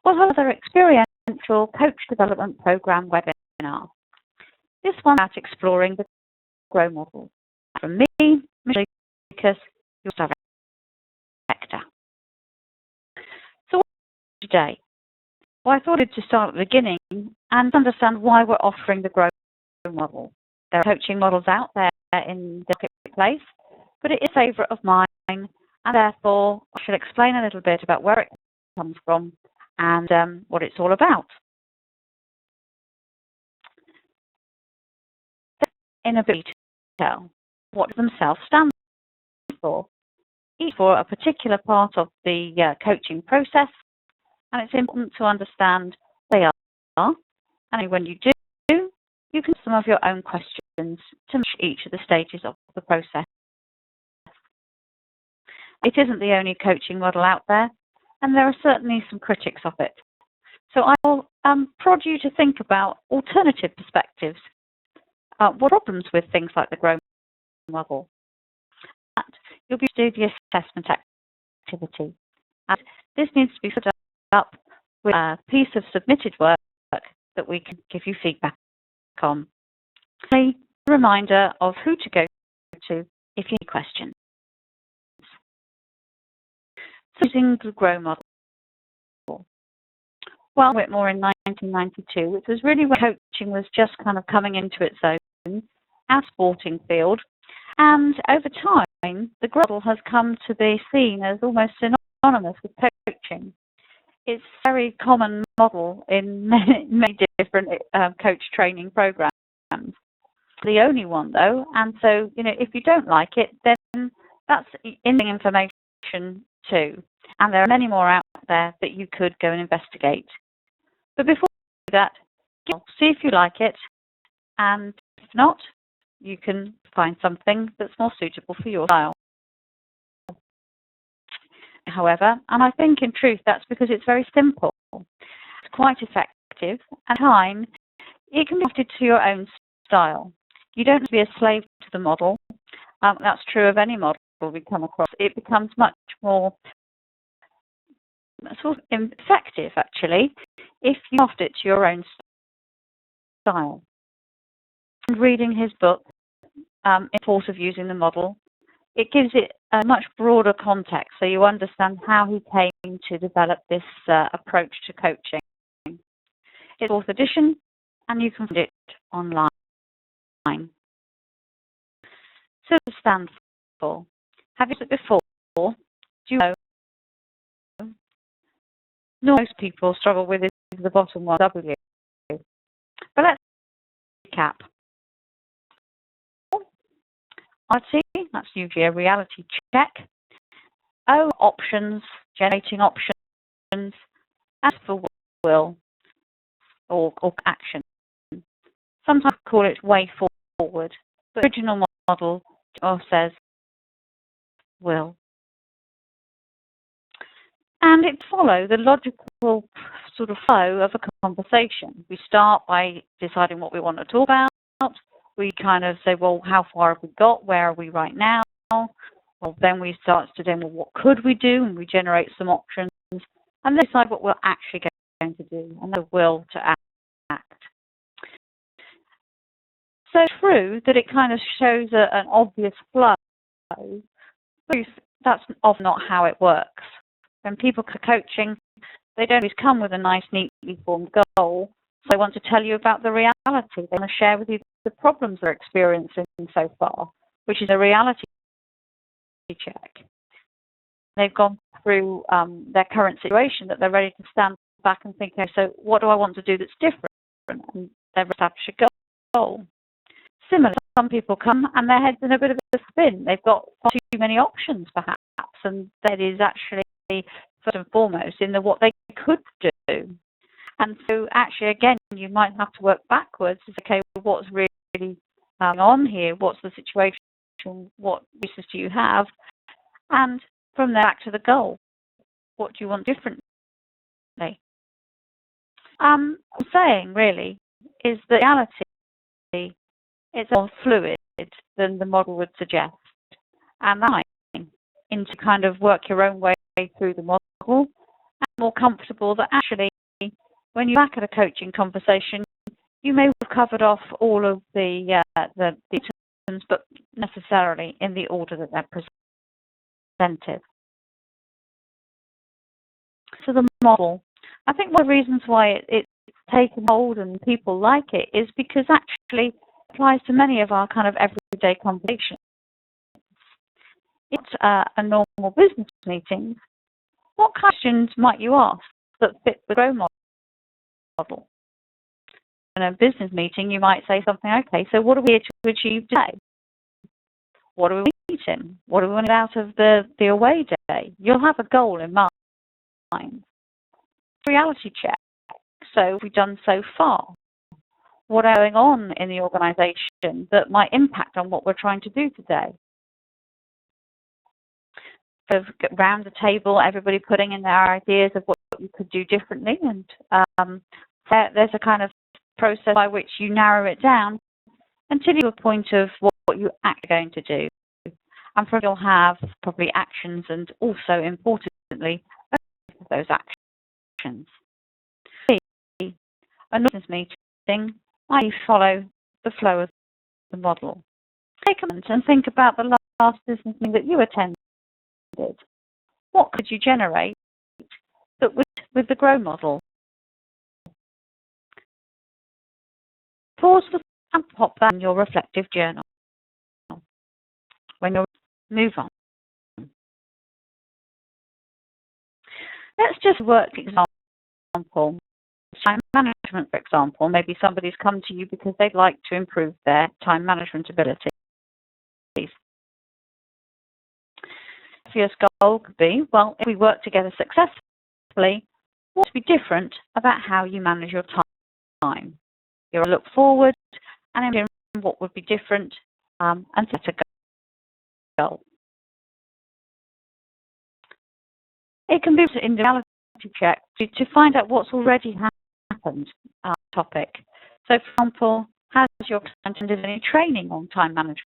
was another Experiential Coach Development Program webinar. This one about exploring the GROW model. From me, Michelle Lucas, your director. So today, well, I thought I'd just start at the beginning and understand why we're offering the GROW model. There are coaching models out there in the marketplace, but it is a favourite of mine, and therefore I shall explain a little bit about where it comes from and what it's all about. In a bit of detail, what themselves stand for, each for a particular part of the coaching process, and it's important to understand what they are, and when you do, you can ask some of your own questions to match each of the stages of the process. It isn't the only coaching model out there, and there are certainly some critics of it. So I will prod you to think about alternative perspectives. What problems with things like the GROW model? And you'll be doing the assessment activity. And this needs to be set up with a piece of submitted work that we can give you feedback on. A reminder of who to go to if you have questions. So using the GROW model. Well, Whitmore in 1992, which was really when coaching was just kind of coming into its own, our sporting field. And over time, the GROW model has come to be seen as almost synonymous with coaching. It's a very common model in many different coach training programs. The only one, though, and so, if you don't like it, then that's information too. And there are many more out there that you could go and investigate. But before you do that, see if you like it, and if not, you can find something that's more suitable for your style. However, and I think in truth that's because it's very simple, it's quite effective, and at times it can be adapted to your own style. You don't have to be a slave to the model. That's true of any model we come across. It becomes much more sort of effective, actually, if you craft it to your own style. And reading his book, in support of using the model, it gives it a much broader context, so you understand how he came to develop this approach to coaching. It's 4th edition, and you can find it online. So it stands for, have you used it before? Do you know? Most people struggle with it, the bottom one, W. But let's recap. RT, that's usually a reality check. O, options, generating options. S for will or action. Sometimes we call it way forward, but the original model says will. And it follows the logical sort of flow of a conversation. We start by deciding what we want to talk about. We kind of say, well, how far have we got? Where are we right now? Well, then we start to say, well, what could we do? And we generate some options and then decide what we're actually going to do and the will to act. So it's true that it kind of shows an obvious flow, but that's often not how it works. When people are coaching, they don't always come with a nice, neatly formed goal. So they want to tell you about the reality. They want to share with you the problems they're experiencing so far, which is a reality check. They've gone through their current situation that they're ready to stand back and think, okay, so what do I want to do that's different? And they've established a goal. Similarly, some people come and their head's in a bit of a spin. They've got far too many options, perhaps, and that is actually first and foremost in what they could do. And so actually, again, you might have to work backwards to say, okay, well, what's really going on here? What's the situation? What resources do you have? And from there, back to the goal. What do you want differently? What I'm saying, really, is that reality is more fluid than the model would suggest. And that's into kind of work your own way through the model and more comfortable that actually when you're back at a coaching conversation, you may have covered off all of the items, but necessarily in the order that they're presented. So the model, I think one of the reasons why it's taken hold and people like it is because actually it applies to many of our kind of everyday conversations. It's a normal business meeting. What questions might you ask that fit the GROW model? In a business meeting, you might say something, okay, so what are we here to achieve today? What are we eating? What do we want out of the away day? You'll have a goal in mind. Reality check. So what have we done so far? What is going on in the organisation that might impact on what we're trying to do today? So round the table, everybody putting in their ideas of what you could do differently, and there's a kind of process by which you narrow it down until you get to a point of what you're actually going to do. And from you'll have probably actions and also, importantly, those actions. A business meeting might follow the flow of the model. Take a moment and think about the last business meeting that you attended. What could you generate that with the GROW model? Pause and pop that in your reflective journal when you move on. Let's just work example. Time management, for example. Maybe somebody's come to you because they'd like to improve their time management abilities. Your goal could be, well, if we work together successfully, what would be different about how you manage your time? You'll look forward and imagine what would be different and set a goal. It can be in the reality check to find out what's already happened topic. So, for example, has your client attended any training on time management?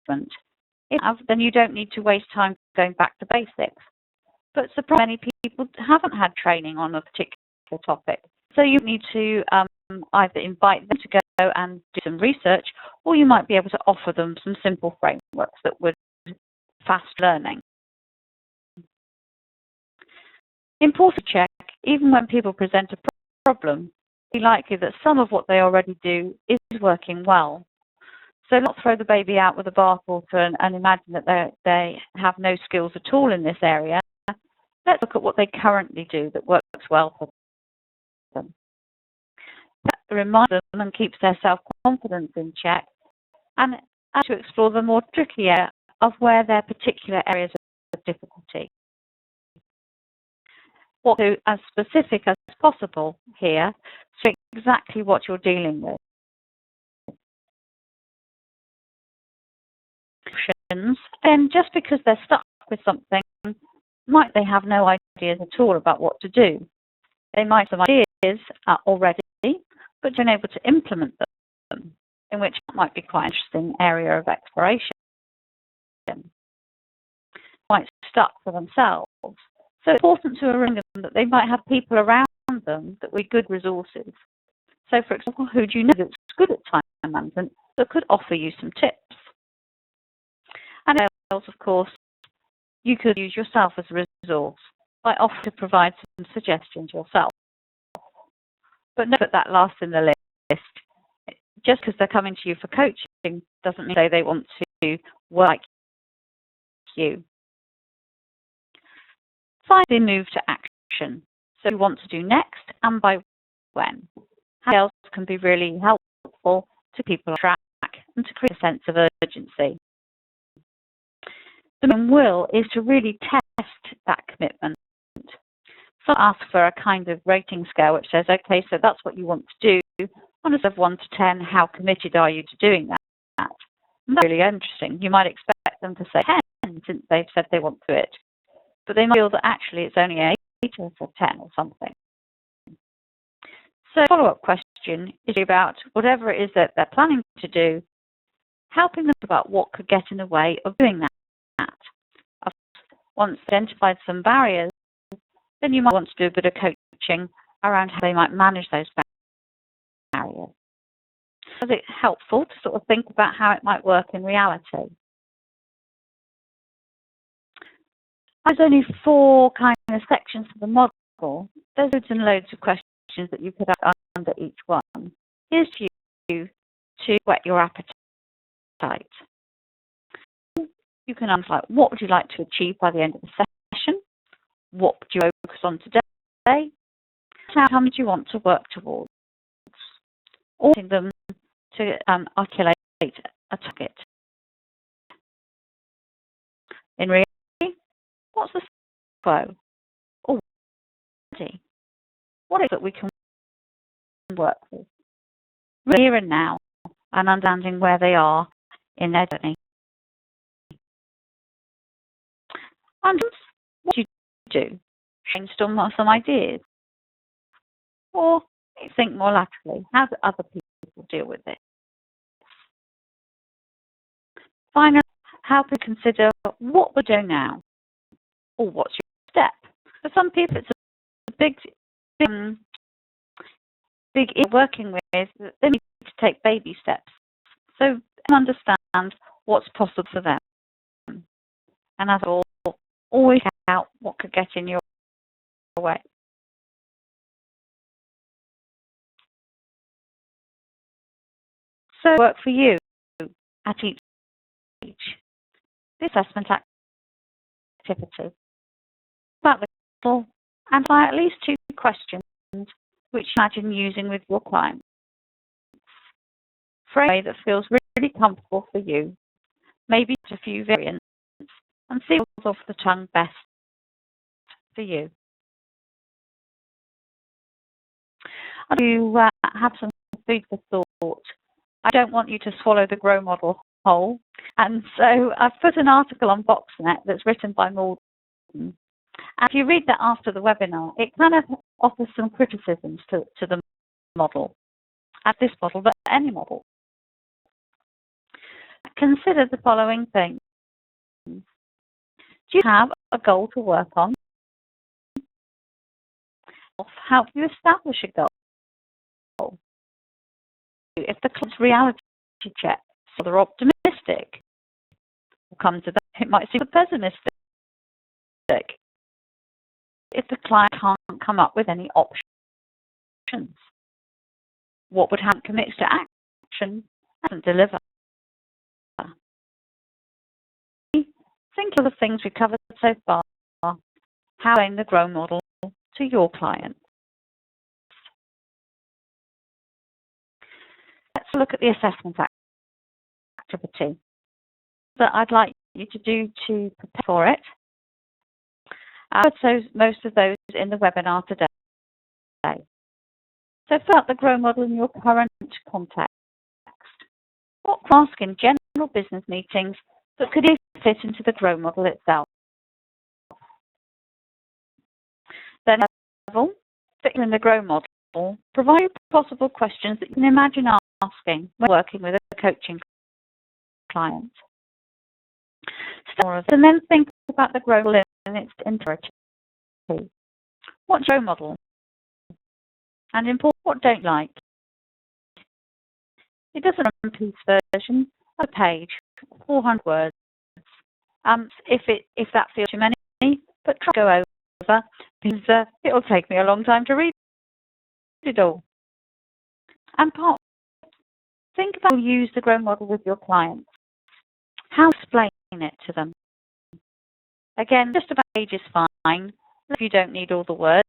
If you have, then you don't need to waste time going back to basics. But surprisingly, many people haven't had training on a particular topic. So you need to either invite them to go and do some research, or you might be able to offer them some simple frameworks that would fast learning. Important to check, even when people present a problem, it's likely that some of what they already do is working well. So not throw the baby out with the bathwater and imagine that they have no skills at all in this area. Let's look at what they currently do that works well for them. That reminds them and keeps their self-confidence in check, and to explore the more tricky area of where their particular areas of difficulty. What to do as specific as possible here, so exactly what you're dealing with. And just because they're stuck with something, might they have no ideas at all about what to do? They might have ideas already, but they're unable to implement them, in which might be quite an interesting area of exploration. Quite stuck for themselves. So it's important to remind them that they might have people around them that will be good resources. So, for example, who do you know that's good at time management that could offer you some tips? And else, of course, you could use yourself as a resource by offering to provide some suggestions yourself. But note that last in the list. Just because they're coming to you for coaching doesn't mean they want to work like you. Finally, move to action. So you want to do next and by when. How else can be really helpful to people on track and to create a sense of urgency. The main will is to really test that commitment. So ask for a kind of rating scale which says, okay, so that's what you want to do. On a scale of 1 to 10, how committed are you to doing that? And that's really interesting. You might expect them to say 10 since they've said they want to do it. But they might feel that actually it's only 8 or 10 or something. So the follow-up question is about whatever it is that they're planning to do, helping them about what could get in the way of doing that. Once identified some barriers, then you might want to do a bit of coaching around how they might manage those barriers. Is it helpful to sort of think about how it might work in reality? There's only 4 kind of sections to the model. There's loads and loads of questions that you could ask under each one. Here's for you to whet your appetite. You can answer like, what would you like to achieve by the end of the session? What would you focus on today? How do you want to work towards? Or them to articulate a target. In reality, what's the quo? Already, what is it we can work with? Here and now, and understanding where they are in their journey. And what do you do? Brainstorm some ideas. Or think more laterally. How do other people deal with it? Finally, help you consider what we're doing now, or what's your step. For some people, it's a big issue working with. They need to take baby steps, so understand what's possible for them. And as always out what could get in your way. So work for you at each stage. The assessment activity. About the model, and by at least 2 questions which you imagine using with your clients. Phrase a way that feels really comfortable for you. Maybe a few variants and see what's off the tongue best for you. I do have some food for thought. I don't want you to swallow the Grow model whole, and so I've put an article on BoxNet that's written by Morgan. And if you read that after the webinar, it kind of offers some criticisms to the model, at this model, but any model. Consider the following things. Do you have a goal to work on? Help you establish a goal. If the client's reality check, so they're optimistic, we'll come to that. It might seem pessimistic. If the client can't come up with any options, what would happen? Commits to action and deliver. Think of the things we've covered so far. How to the Grow model to your client. Let's look at the assessment activity that I'd like you to do to prepare for it. I put most of those in the webinar today. So fill out the Grow model in your current context. What ask in general business meetings that could even fit into the Grow model itself. Then level, fit in the Grow model, provide possible questions that you can imagine asking when working with a coaching client. And then think about the Grow model in its entirety. What's Grow model? And important, what don't you like? It does a one-piece version of a page, 400 words. If that feels too many, but try to go over because it'll take me a long time to read it all. And think about how you use the Grow model with your clients. How to explain it to them. Again, just about a page is fine if you don't need all the words.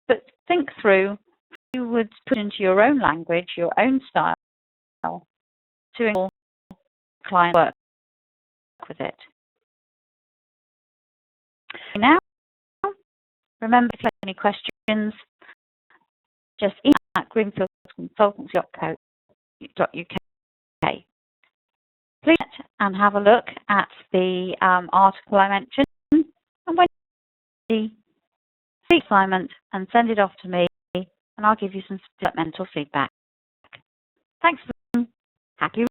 But think through how you would put into your own language, your own style, to ensure client work with it. Now, remember, if you have any questions, just email at greenfieldsconsultancy.co.uk. Please and have a look at the article I mentioned, and when you see assignment and send it off to me, and I'll give you some mental feedback. Thanks. Happy